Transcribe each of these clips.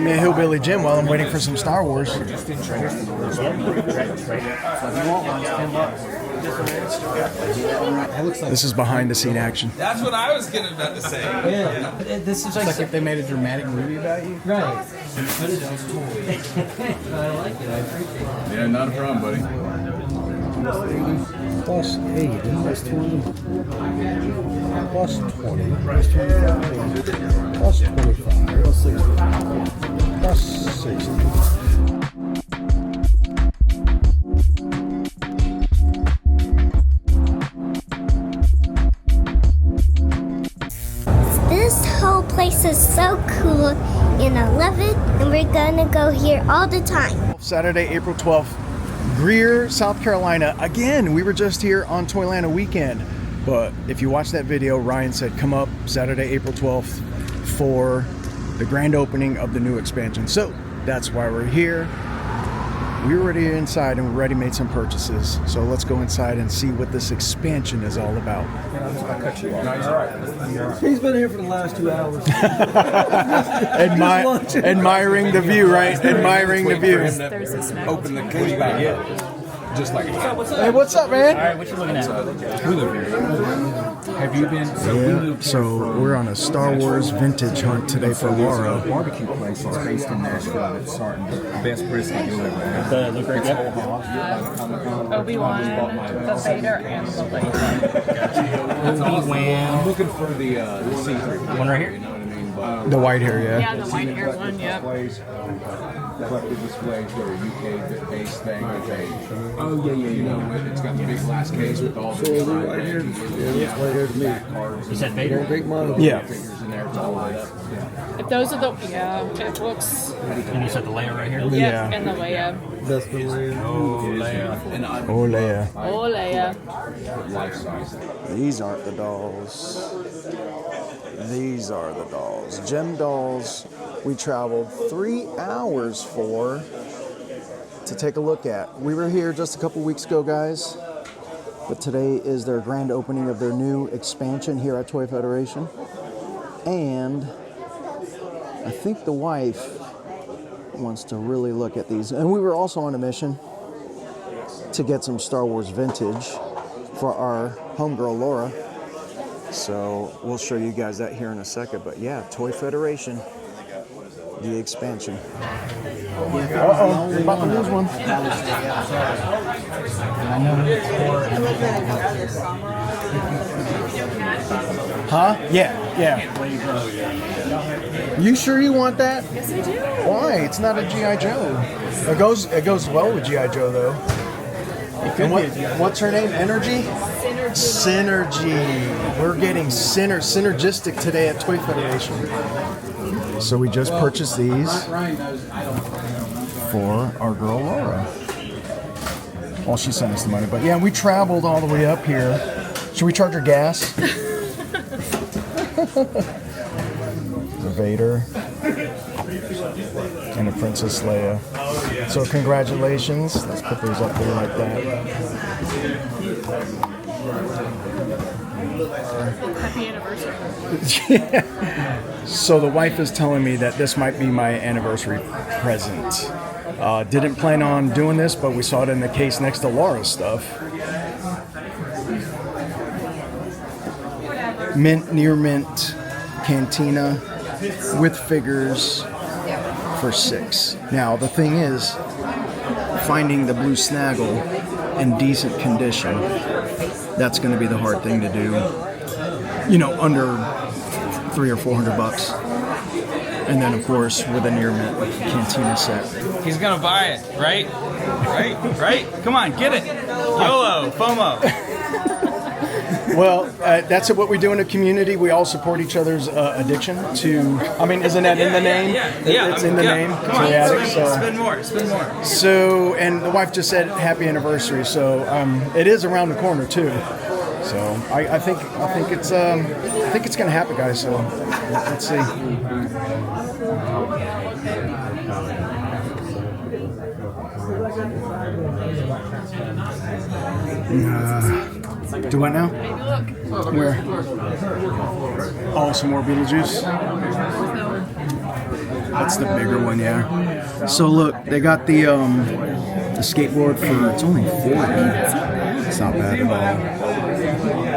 me a hillbilly Jim while I'm waiting for some Star Wars. This is behind the scene action. That's what I was about to say. Yeah. This is like if they made a dramatic movie about you. Right. I like it. I appreciate it. Yeah, not a problem, buddy. Plus 8, plus 20, plus 20, plus 25, plus 25, plus 60, plus 60. This whole place is so cool and I love it, and we're gonna go here all the time. Saturday, April 12th, Greer, South Carolina. Again, we were just here on Toylanta weekend, but if you watch that video, Ryan said come up Saturday, April 12th for the grand opening of the new expansion. So that's why we're here. We were already inside and we already made some purchases. So let's go inside and see what this expansion is all about. I'll cut you off. No, you're right. He's been here for the last 2 hours. Admiring the view, right? Admiring the view. Open the cage back up. Just like that. Hey, what's up, man? All right, what you looking at? We live here. Have you been? So we're on a Star Wars vintage hunt today for Laura. Barbecue place that's based in Nashville. It's starting the best brisket you'll ever have. The look right there. Obi-Wan, the Vader, and the Leia. Obi-Wan. I'm looking for the C3. One right here? You know what I mean? But, The white hair, yeah. Yeah, the white hair one, yep. collected displays for a UK-based thing. Oh yeah, you know, it's got the big glass case with all the right here. Yeah, right here to me. You said Vader? Great monitor. Yeah. figures in there. It's all lit up. Yeah. If those are the, yeah, it looks, And you said the layer right here? Yeah. and the Leia. That's the way. And I Oh, Leia. Oh, Leia. life size. These aren't the dolls. These are the dolls. Gem dolls we traveled 3 hours for to take a look at. We were here just a couple weeks ago, guys, but today is their grand opening of their new expansion here at Toy Federation. And I think the wife wants to really look at these. And we were also on a mission to get some Star Wars vintage for our homegirl Laura. So we'll show you guys that here in a second. But yeah, Toy Federation, the expansion. Uh-oh, you're about to lose one. Huh? Yeah. You sure you want that? Yes, I do. Why? It's not a G.I. Joe. It goes well with G.I. Joe though. And what's her name? Energy? Synergy. We're getting synergistic today at Toy Federation. So we just purchased these for our girl Laura. Well, she sent us the money, but yeah, we traveled all the way up here. Should we charge her gas? The Vader and the Princess Leia. So congratulations. Let's put those up there like that. Happy anniversary. Yeah. So the wife is telling me that this might be my anniversary present. Didn't plan on doing this, but we saw it in the case next to Laura's stuff. Mint, near mint, cantina with figures for $6. Now the thing is, finding the blue snaggle in decent condition, that's going to be the hard thing to do. You know, under $300 or $400. And then of course with a near mint cantina set. He's gonna buy it, right? Right? Come on, get it. YOLO, FOMO. Well, that's what we do in the community. We all support each other's addiction to. I mean, isn't that in the name? Yeah. It's in the name. Come on, spend more. So, and the wife just said happy anniversary. So, it is around the corner too. So, I think it's gonna happen, guys. So, let's see. Do what now? Where? Oh, some more Beetlejuice. That's the bigger one, yeah. So look, they got the skateboard for, it's only 40. It's not bad at all.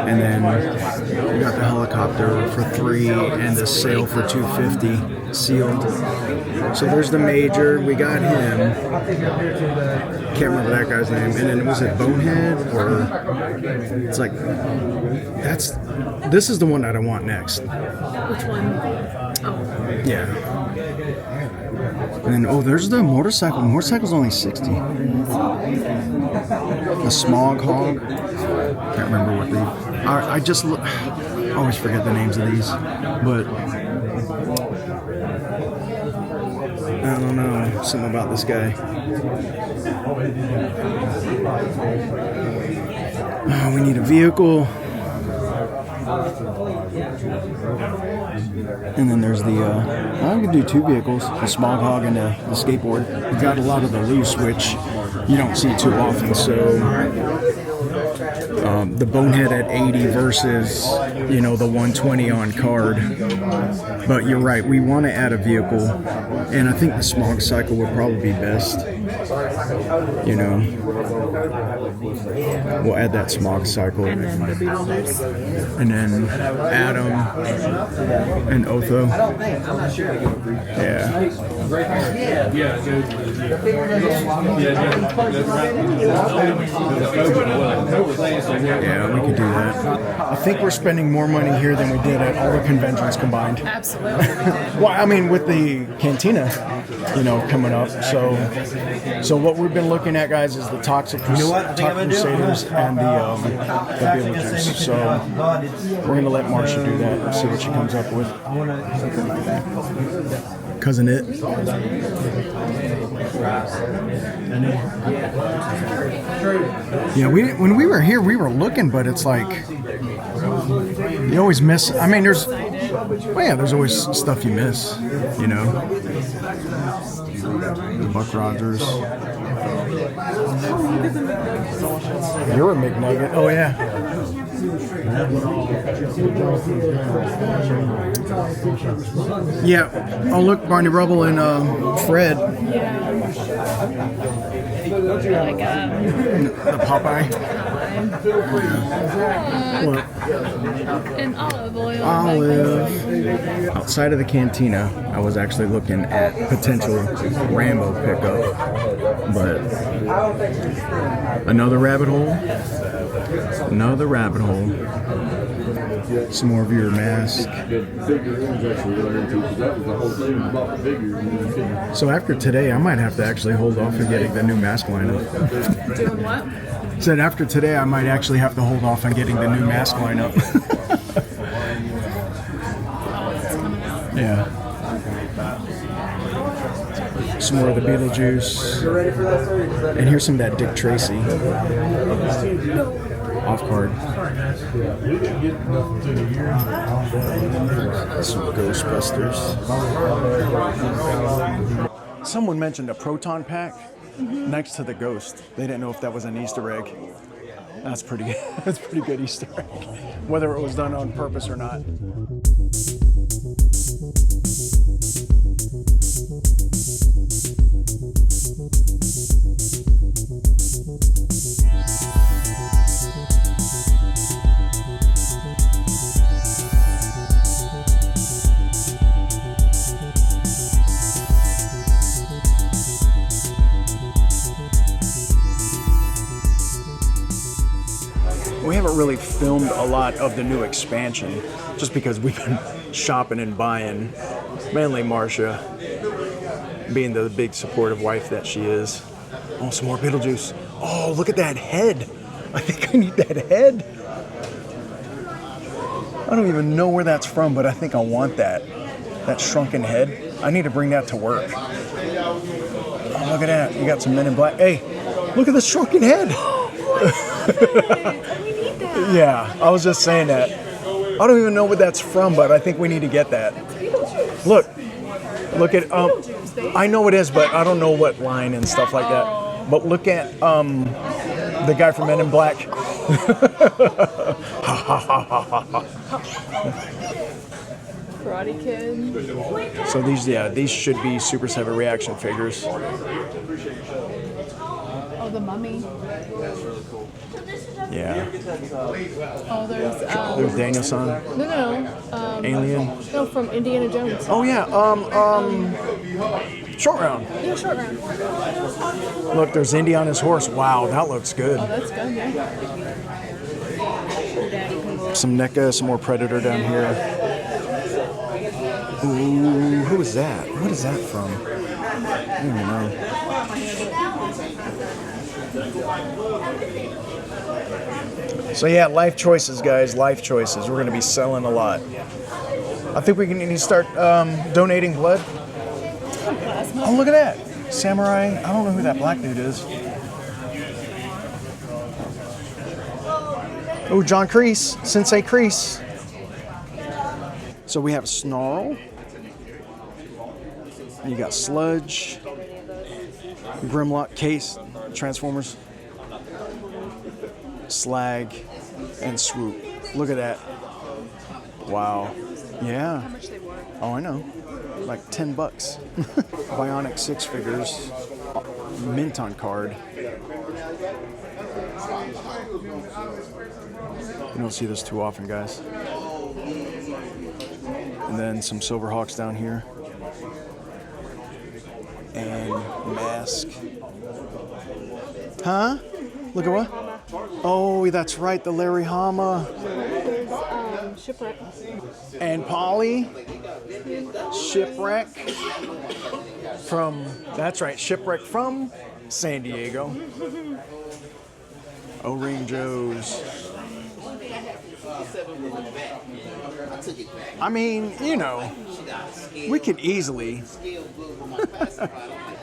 And then we got the helicopter for 3 and the sail for 250 sealed. So there's the major. We got him. Can't remember that guy's name. And then was it Bonehead or it's like this is the one that I want next. Which one? Oh. Yeah. And then there's the motorcycle. Motorcycle's only 60. The Smog Hog. Can't remember what they. I just always forget the names of these, but I don't know, something about this guy. Oh, we need a vehicle. And then there's the, I could do 2 vehicles, the Smog Hog and the skateboard. We've got a lot of the loose, which you don't see too often, so the Bonehead at 80 versus, the 120 on card. But you're right, we want to add a vehicle, and I think the Smog Cycle would probably be best. We'll add that Smog Cycle. And then the Beetlejuice. And then Adam and Otho. Yeah. Yeah, we could do that. I think we're spending more money here than we did at all the conventions combined. Absolutely. Well, I mean, with the cantina, coming up. So what we've been looking at, guys, is the Toxic Crusaders and the Beetlejuice. So we're gonna let Marsha do that and see what she comes up with. Cousin It. Yeah, when we were here, we were looking, but it's like you always miss. I mean, there's always stuff you miss, The Buck Rogers. You're a McNugget. Oh yeah. Yeah. Oh look, Barney Rubble and Fred. Like the Popeye. What? And olive oil. Olive. Outside of the cantina, I was actually looking at potential Rambo pickup, but another rabbit hole. Some more of your mask. So after today, I might have to actually hold off on getting the new mask lineup. Doing what? Said after today, I might actually have to hold off on getting the new mask lineup. Yeah. Some more of the Beetlejuice. And here's some of that Dick Tracy. Off card. Some Ghostbusters. Someone mentioned a proton pack next to the ghost. They didn't know if that was an Easter egg. That's pretty good. That's pretty good Easter egg. Whether it was done on purpose or not. We haven't really filmed a lot of the new expansion just because we've been shopping and buying, mainly Marsha, being the big supportive wife that she is. Oh, some more Beetlejuice. Oh, look at that head. I think I need that head. I don't even know where that's from, but I think I want that. That shrunken head. I need to bring that to work. Oh, look at that. You got some Men in Black. Hey, look at the shrunken head. Yeah, I was just saying that. I don't even know what that's from, but I think we need to get that. Look at, I know it is, but I don't know what line and stuff like that. But look at the guy from Men in Black. Karate Kid. So these should be Super 7 reaction figures. Oh, the Mummy. Yeah. Oh, there's There's Daniel-san. no. Alien. No, from Indiana Jones. Oh yeah. Short round. Yeah, short round. Look, there's Indy on his horse. Wow, that looks good. Oh, that's good. Yeah. Some NECA, some more Predator down here. Ooh, who is that? What is that from? I don't even know. So yeah, life choices, guys. Life choices. We're going to be selling a lot. I think we need to start donating blood. Oh, look at that. Samurai. I don't know who that black dude is. Oh, John Kreese. Sensei Kreese. So we have Snarl. And you got Sludge. Grimlock, Case, Transformers. Slag, and Swoop. Look at that. Wow. Yeah. How much they were? Oh, I know. Like $10. Bionic 6 figures. Mint on card. You don't see this too often, guys. And then some Silverhawks down here. And Mask. Huh? Look at what? Oh, that's right, the Larry Hama. There's Shipwreck. And Polly. Shipwreck. From, that's right, Shipwreck from San Diego. O-Ring Joes. I mean, you know, we could easily.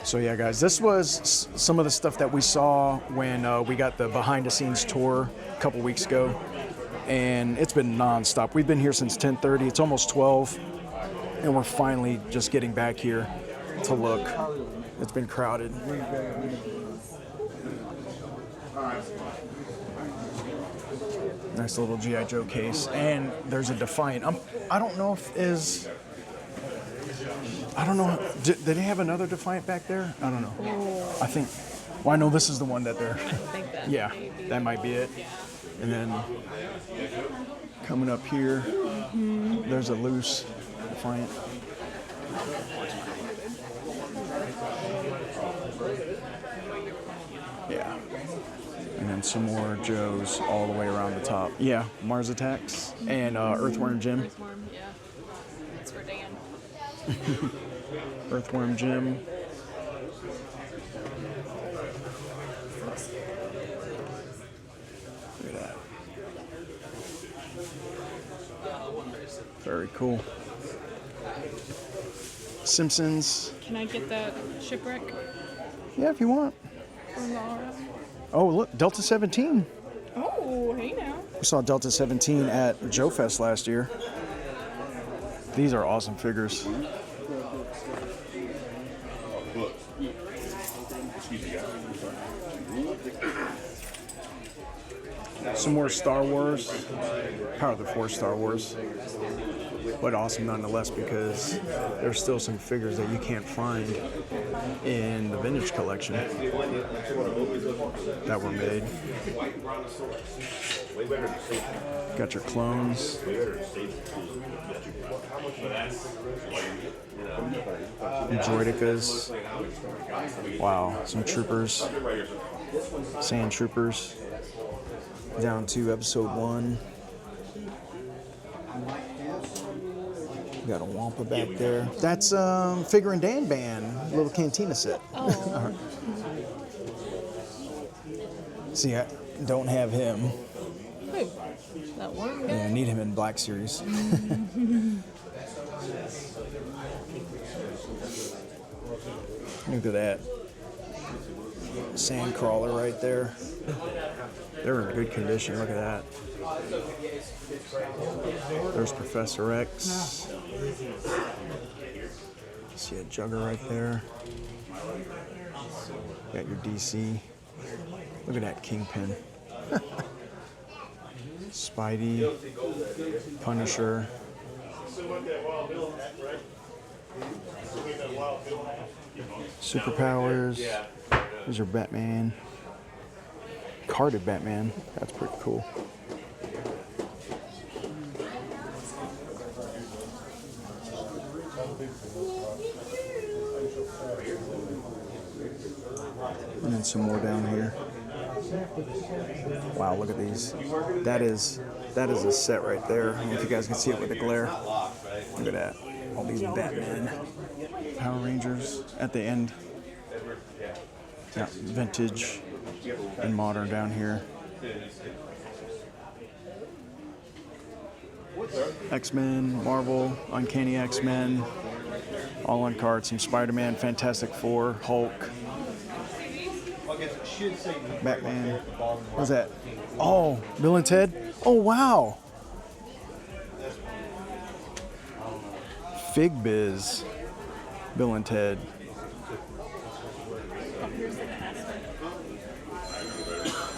So yeah, guys, this was some of the stuff that we saw when we got the behind-the-scenes tour a couple weeks ago, and it's been non-stop. We've been here since 10:30. It's almost 12, and we're finally just getting back here to look. It's been crowded. Nice little G.I. Joe case, and there's a Defiant. I don't know if is. I don't know. Did they have another Defiant back there? I don't know. I think. Well, I know this is the one that they're. Yeah, that might be it. And then coming up here, there's a loose Defiant. Yeah. And then some more Joes all the way around the top. Yeah, Mars Attacks and Earthworm Jim. Earthworm, yeah. It's for Dan. Earthworm Jim. Look at that. Very cool. Simpsons. Can I get that Shipwreck? Yeah, if you want. From Laura? Oh, look, Delta 17. Oh, hey now. We saw Delta 17 at Joe Fest last year. These are awesome figures. Some more Star Wars. Power of the Force Star Wars. But awesome nonetheless, because there's still some figures that you can't find in the vintage collection that were made. Got your clones. Droidicas. Wow, some troopers. Sand troopers. Down to episode 1. Got a Wampa back there. That's Figure and Dan Band, little cantina set. Oh. See, I don't have him. Who? That one guy? Yeah, I need him in Black Series. Look at that. Sandcrawler right there. They're in good condition. Look at that. There's Professor X. See a Jugger right there. Got your DC. Look at that Kingpin. Spidey, Punisher, Superpowers. These are Batman. Carded Batman. That's pretty cool. And then some more down here. Wow, look at these. That is a set right there. I don't know if you guys can see it with the glare. Look at that. All these Batman. Power Rangers at the end. Yeah, vintage and modern down here. X-Men, Marvel, Uncanny X-Men. All on cards. Some Spider-Man, Fantastic Four, Hulk. Batman. What's that? Oh, Bill and Ted? Oh, wow. Fig Biz. Bill and Ted.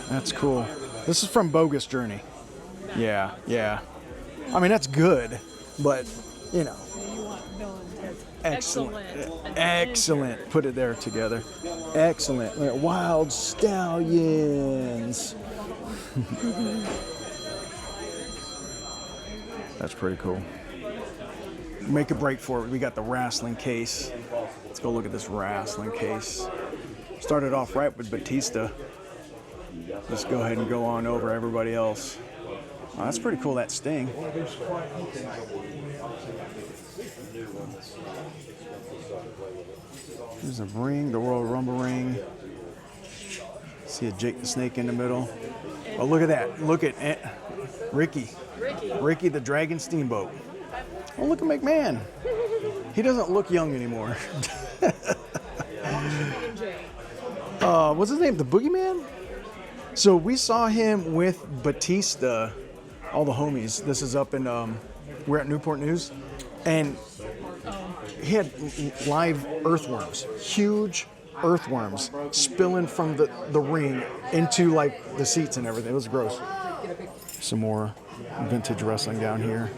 That's cool. This is from Bogus Journey. Yeah, yeah. I mean, that's good, but, you know. Excellent. Excellent. Put it there together. Excellent. Wild Stallions. That's pretty cool. Make a break for it. We got the wrestling case. Let's go look at this wrestling case. Started off right with Batista. Let's go ahead and go on over everybody else. Oh, that's pretty cool, that Sting. There's a ring, the Royal Rumble ring. See a Jake the Snake in the middle. Oh, look at that. Look at Ricky. Ricky the Dragon Steamboat. Oh, look at McMahon. He doesn't look young anymore. What's his name? The Boogeyman? So we saw him with Batista, all the homies. This is up in, we're at Newport News. And he had live earthworms, huge earthworms spilling from the ring into like the seats and everything. It was gross. Some more vintage wrestling down here.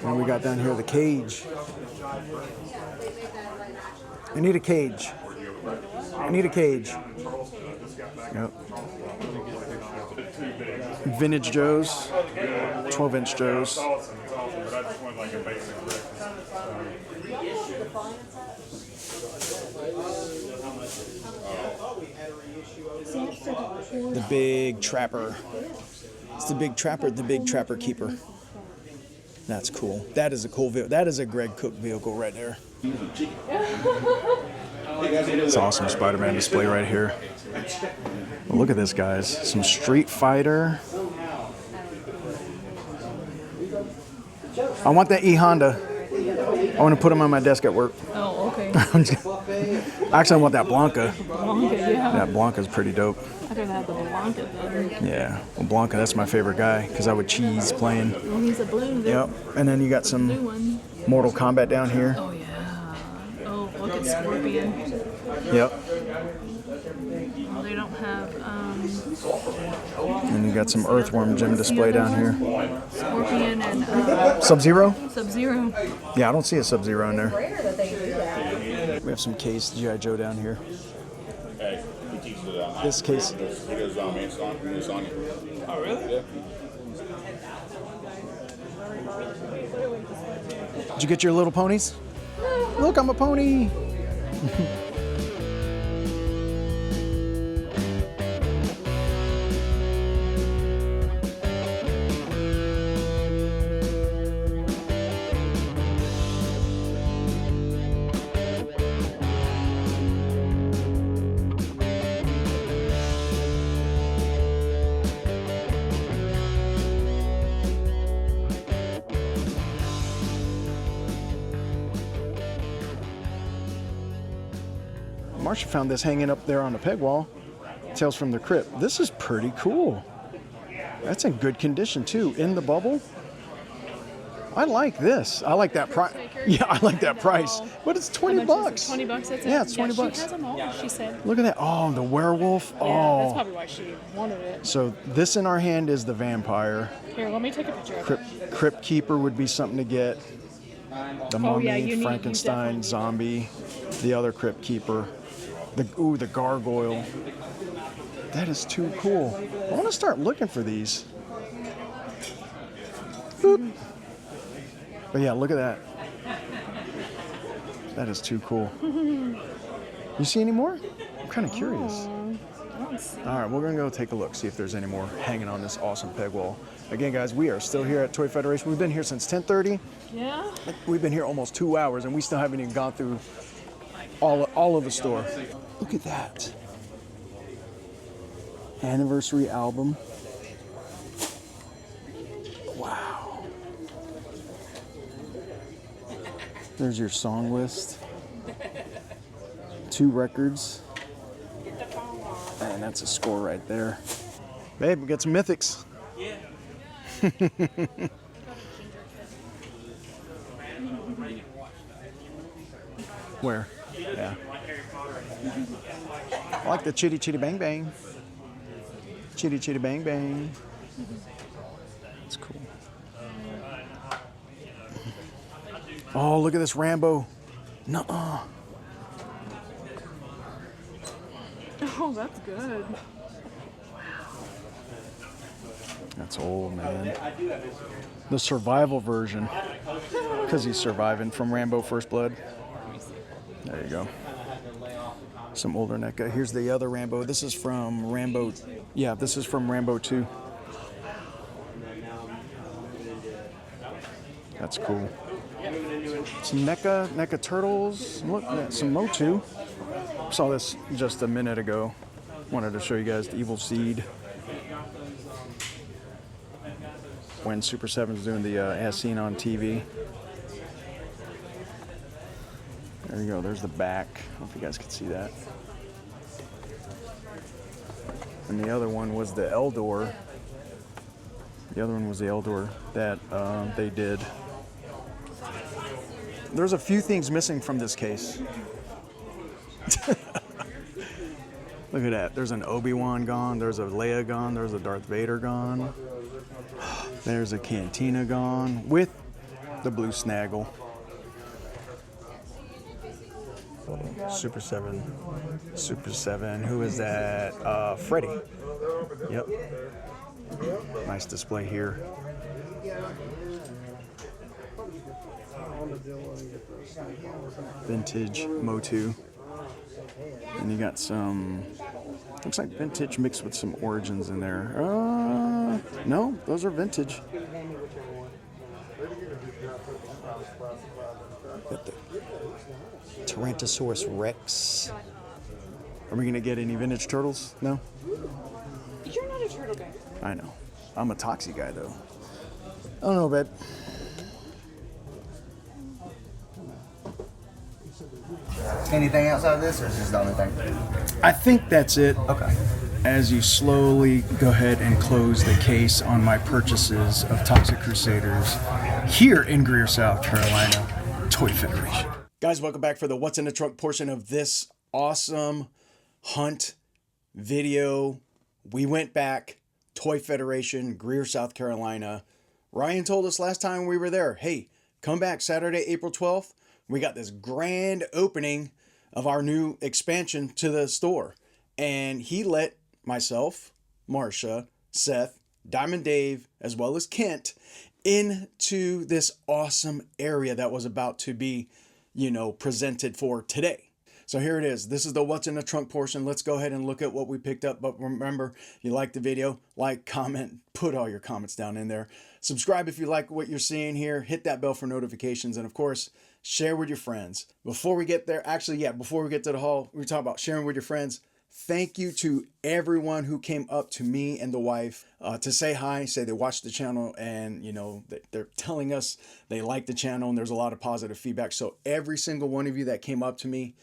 And we got down here the cage. I need a cage. I need a cage. Yep. Vintage Joes, 12-inch Joes. The Big Trapper. It's the Big Trapper, the Big Trapper Keeper. That's cool. That is a cool vehicle. That is a Greg Cook vehicle right there. It's awesome Spider-Man display right here. Well, look at this, guys. Some Street Fighter. I want that E-Honda. I want to put them on my desk at work. Oh, okay. Actually, I want that Blanca. Blanca, yeah. That Blanca's pretty dope. I could have the Blanca then. Yeah, well, Blanca, that's my favorite guy because I would cheese playing. Well, he's a blue. Yep, and then you got some Blue one. Mortal Kombat down here. Oh, yeah. Oh, look at Scorpion. Yep. Oh, they don't have, And you got some Earthworm gym display down here. Scorpion and Sub-Zero? Sub-Zero. Yeah, I don't see a Sub-Zero in there. We have some case G.I. Joe down here. This case. Oh, really? Yeah. Did you get your little ponies? Look, I'm a pony. Marsha found this hanging up there on the peg wall. Tales from the Crypt. This is pretty cool. That's in good condition too. In the bubble. I like this. I like that. Yeah, I like that price. But it's 20 bucks. 20 bucks, that's it. Yeah, it's 20 She bucks. has them all, she said. Look at that. Oh, the werewolf. Yeah, Oh. that's probably why she wanted it. So this in our hand is the vampire. Here, let me take a picture of it. Crypt Keeper would be something to get. The Mummy, yeah, you Frankenstein, Zombie, the other Crypt Keeper. The Gargoyle. That is too cool. I want to start looking for these. Boop. But yeah, look at that. That is too cool. You see any more? I'm kind of curious. I don't see. All right, we're gonna go take a look, see if there's any more hanging on this awesome peg wall. Again, guys, we are still here at Toy Federation. We've been here since 10:30. Yeah? We've been here almost 2 hours, and we still haven't even gone through all of the store. Look at that. Anniversary album. Wow. There's your song list. 2 records. And that's a score right there. Babe, we got some mythics. Yeah. Where? Yeah. I like the Chitty Chitty Bang Bang. Chitty Chitty Bang Bang. It's cool. Oh, look at this Rambo. Nuh-uh. Oh, that's good. That's old, man. The survival version. Because he's surviving from Rambo First Blood. There you go. Some older NECA. Here's the other Rambo. This is from Rambo. Yeah, this is from Rambo 2. That's cool. Some NECA turtles. Look, some MOTU. Saw this just a minute ago. Wanted to show you guys the Evil Seed. When Super 7's doing the as seen on TV. There you go, there's the back. I don't know if you guys can see that. And the other one was the Eldor. The other one was the Eldor that they did. There's a few things missing from this case. Look at that. There's an Obi-Wan gone. There's a Leia gone. There's a Darth Vader gone. There's a Cantina gone with the blue snaggle. Super 7. Super 7. Who is that? Freddy. Yep. Nice display here. Vintage MOTU. And you got some, looks like vintage mixed with some Origins in there. No, those are vintage. Got the Tyrannosaurus Rex. Are we gonna get any vintage turtles? No? You're not a turtle guy. I know. I'm a Toxie guy though. I don't know, babe. Anything outside of this, or is this the only thing? I think that's it. Okay. As you slowly go ahead and close the case on my purchases of Toxic Crusaders here in Greer, South Carolina, Toy Federation. Guys, welcome back for the What's in the Trunk portion of this awesome hunt video. We went back, Toy Federation, Greer, South Carolina. Ryan told us last time we were there, hey, come back Saturday, April 12th. We got this grand opening of our new expansion to the store. And he let myself, Marsha, Seth, Diamond Dave, as well as Kent into this awesome area that was about to be, presented for today. So here it is. This is the What's in the Trunk portion. Let's go ahead and look at what we picked up. But remember, if you like the video, like, comment, put all your comments down in there. Subscribe if you like what you're seeing here. Hit that bell for notifications. And of course, share with your friends. Before we get there, before we get to the haul, we talk about sharing with your friends. Thank you to everyone who came up to me and the wife to say hi, say they watched the channel, and they're telling us they like the channel, and there's a lot of positive feedback. So every single one of you that came up to me,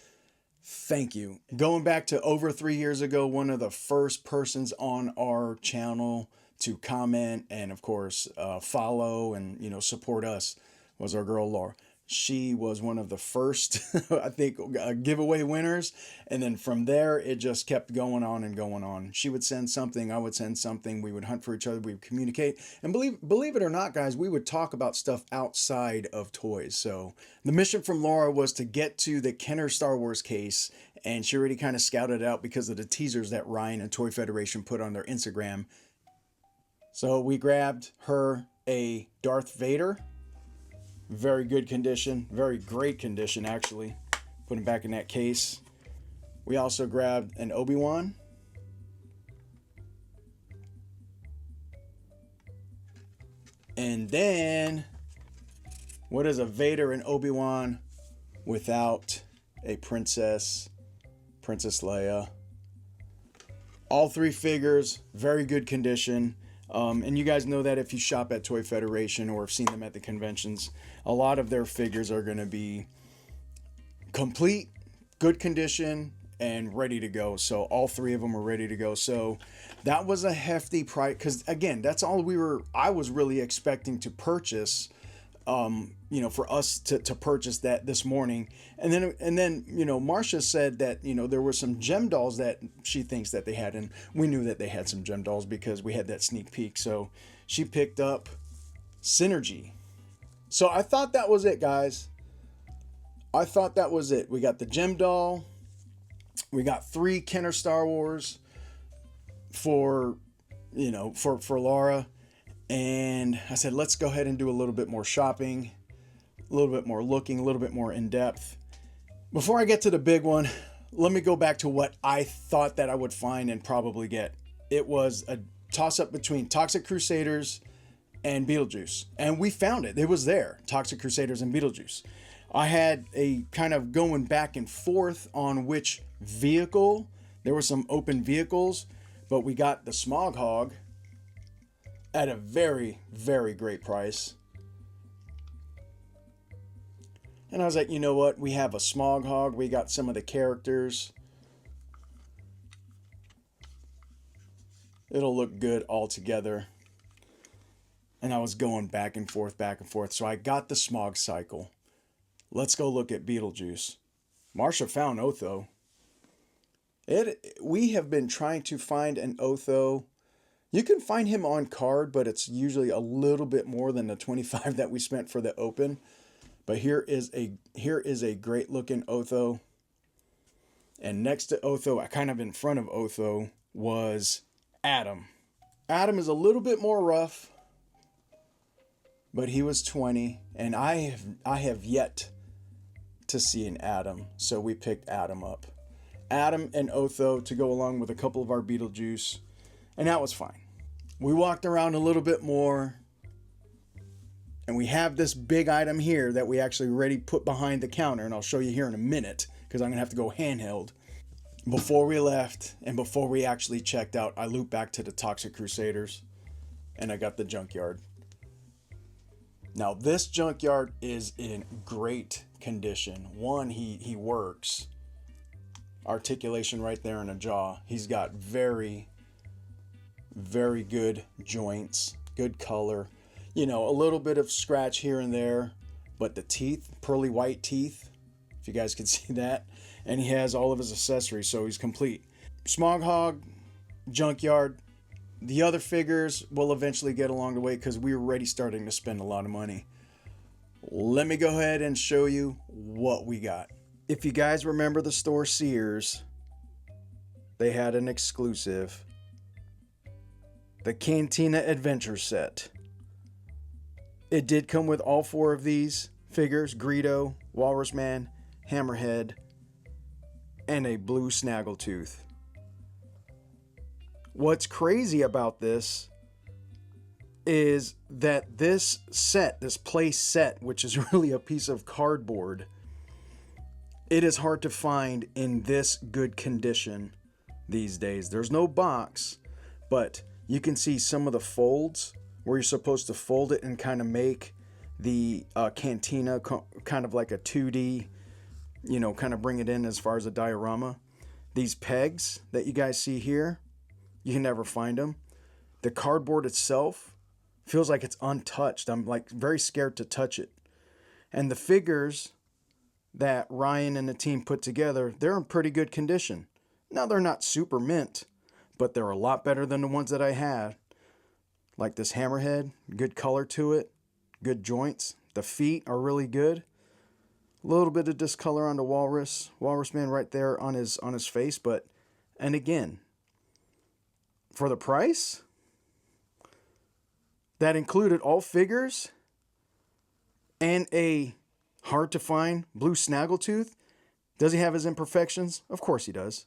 thank you. Going back to over 3 years ago, one of the first persons on our channel to comment and of course follow and support us was our girl Laura. She was one of the first, I think, giveaway winners. And then from there, it just kept going on and going on. She would send something, I would send something. We would hunt for each other. We would communicate. And believe it or not, guys, we would talk about stuff outside of toys. So the mission from Laura was to get to the Kenner Star Wars case. And she already kind of scouted it out because of the teasers that Ryan and Toy Federation put on their Instagram. So we grabbed her a Darth Vader. Very good condition, very great condition actually. Put him back in that case. We also grabbed an Obi-Wan. And then, what is a Vader and Obi-Wan without a Princess Leia? All three figures, very good condition. And you guys know that if you shop at Toy Federation or have seen them at the conventions, a lot of their figures are going to be complete, good condition, and ready to go. So all three of them are ready to go. So that was a hefty price, because again, that's all I was really expecting to purchase, you know, for us to purchase that this morning. And then, you know, Marcia said that, you know, there were some gem dolls that she thinks that they had, and we knew that they had some gem dolls because we had that sneak peek. So she picked up Synergy. So I thought that was it, guys. I thought that was it. We got the gem doll. We got 3 Kenner Star Wars for, you know, for Laura. And I said, let's go ahead and do a little bit more shopping, a little bit more looking, a little bit more in depth. Before I get to the big one, let me go back to what I thought that I would find and probably get. It was a toss-up between Toxic Crusaders and Beetlejuice. And we found it. It was there, Toxic Crusaders and Beetlejuice. I had a kind of going back and forth on which vehicle. There were some open vehicles, but we got the Smog Hog at a very, very great price. And I was like, you know what? We have a Smog Hog. We got some of the characters. It'll look good all together. And I was going back and forth, back and forth. So I got the Smog Cycle. Let's go look at Beetlejuice. Marsha found Otho. We have been trying to find an Otho. You can find him on card, but it's usually a little bit more than the 25 that we spent for the open. But here is a great looking Otho. And next to Otho, kind of in front of Otho, was Adam. Adam is a little bit more rough, but he was 20, and I have yet to see an Adam, so we picked Adam up. Adam and Otho to go along with a couple of our Beetlejuice, and that was fine. We walked around a little bit more, and we have this big item here that we actually already put behind the counter, and I'll show you here in a minute, because I'm going to have to go handheld. Before we left, and before we actually checked out, I looped back to the Toxic Crusaders, and I got the Junkyard. Now, this Junkyard is in great condition. One, he works. Articulation right there in the jaw. He's got very, very good joints, good color. You know, a little bit of scratch here and there, but the teeth, pearly white teeth, if you guys can see that. And he has all of his accessories, so he's complete. Smog Hog, Junkyard. The other figures will eventually get along the way because we're already starting to spend a lot of money. Let me go ahead and show you what we got. If you guys remember the store Sears, they had an exclusive. The Cantina Adventure Set. It did come with all 4 of these figures, Greedo, Walrus Man, Hammerhead, and a blue Snaggletooth. What's crazy about this is that this set, this play set, which is really a piece of cardboard, it is hard to find in this good condition these days. There's no box, but you can see some of the folds where you're supposed to fold it and kind of make the cantina kind of like a 2D, you know, kind of bring it in as far as a diorama. These pegs that you guys see here, you can never find them. The cardboard itself feels like it's untouched. I'm like very scared to touch it. And the figures that Ryan and the team put together, they're in pretty good condition. Now, they're not super mint, but they're a lot better than the ones that I had. Like this hammerhead, good color to it, good joints. The feet are really good. A little bit of discolor on the walrus man right there on his face, but, and again, for the price, that included all figures and a hard to find blue snaggletooth. Does he have his imperfections? Of course he does.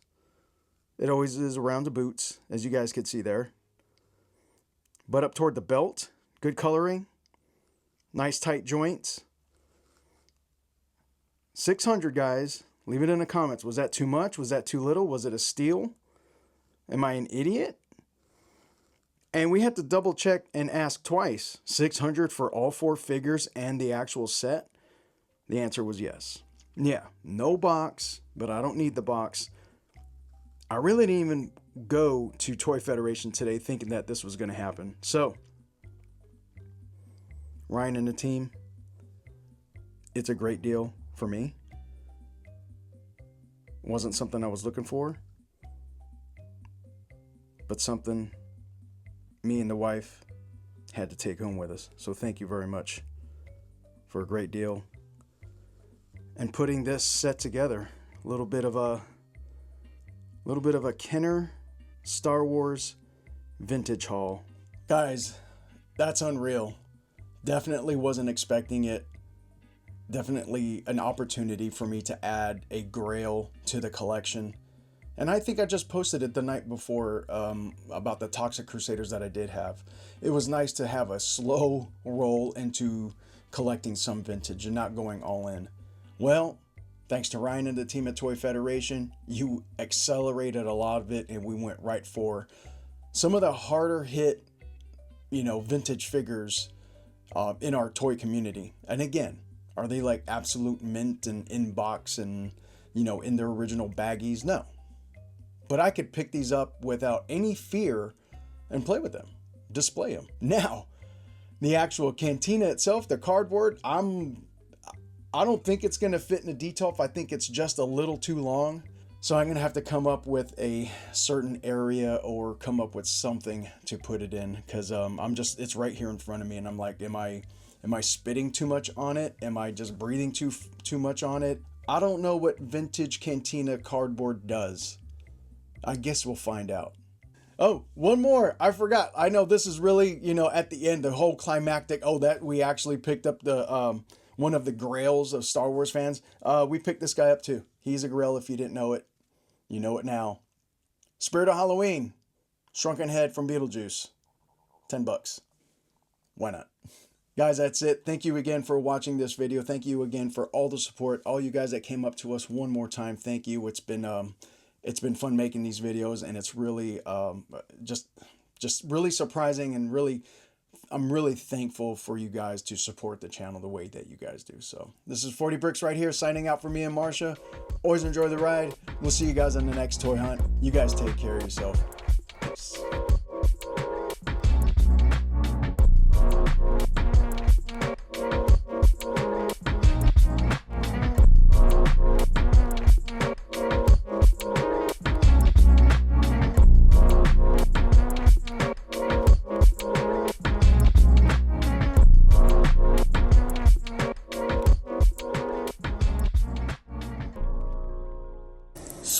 It always is around the boots, as you guys could see there. But up toward the belt, good coloring, nice tight joints. 600, guys. Leave it in the comments. Was that too much? Was that too little? Was it a steal? Am I an idiot? And we had to double check and ask twice. 600 for all 4 figures and the actual set? The answer was yes. Yeah, no box, but I don't need the box. I really didn't even go to Toy Federation today thinking that this was going to happen. So, Ryan and the team, it's a great deal for me. Wasn't something I was looking for, but something me and the wife had to take home with us. So thank you very much for a great deal and putting this set together. A little bit of a Kenner Star Wars vintage haul. Guys, that's unreal. Definitely wasn't expecting it. Definitely an opportunity for me to add a GRAIL to the collection. And I think I just posted it the night before about the Toxic Crusaders that I did have. It was nice to have a slow roll into collecting some vintage and not going all in. Well, thanks to Ryan and the team at Toy Federation, you accelerated a lot of it and we went right for some of the harder hit, vintage figures in our toy community. And again, are they like absolute mint and in box and, in their original baggies? No. But I could pick these up without any fear and play with them, display them. Now, the actual cantina itself, the cardboard, I don't think it's going to fit in the detolf. I think it's just a little too long. So I'm going to have to come up with a certain area or come up with something to put it in, because it's right here in front of me and I'm like, am I spitting too much on it? Am I just breathing too much on it? I don't know what vintage cantina cardboard does. I guess we'll find out. Oh, one more. I forgot. I know this is really, at the end, the whole climactic. Oh, that we actually picked up the one of the grails of Star Wars fans. We picked this guy up too. He's a grail. If you didn't know it, you know it now. Spirit of Halloween, shrunken head from Beetlejuice, $10. Why not? Guys, that's it. Thank you again for watching this video. Thank you again for all the support. All you guys that came up to us one more time. Thank you. It's been fun making these videos, and it's really just really surprising, and I'm really thankful for you guys to support the channel the way that you guys do. So this is 40 Bricks right here, signing out for me and Marsha. Always enjoy the ride. We'll see you guys on the next toy hunt. You guys take care of yourself. Peace.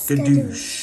Skadoosh.